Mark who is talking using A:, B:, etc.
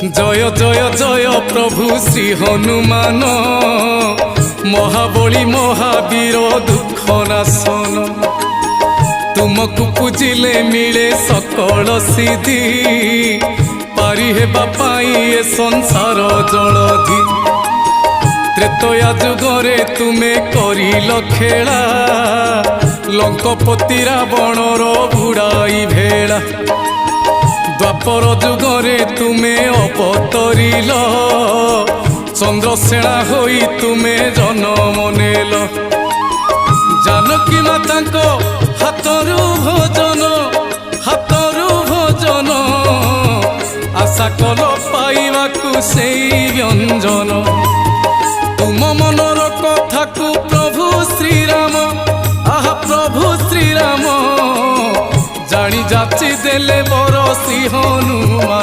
A: जय जय जय प्रभु श्री हनुमान महाबली महावीर दुख नाशन। तुमको पूजिले मिले सकल सिद्धि पारी हेबा पाई ए संसार जलधि। त्रेतया जुगरे तुमे करिल खेला लंकपति रावणर बुड़ाई भेला। द्वापर जुगरे तुमे अवतरिल चंद्रसेना होई तुमे जन्म नेल। जानकी माता हाथरू भोजन आशा कल पाइबाकू सेई व्यंजन। तुम मनर कथा को प्रभु श्रीराम प्रभु श्रीराम जानी जाची देले बर श्री हनुमान।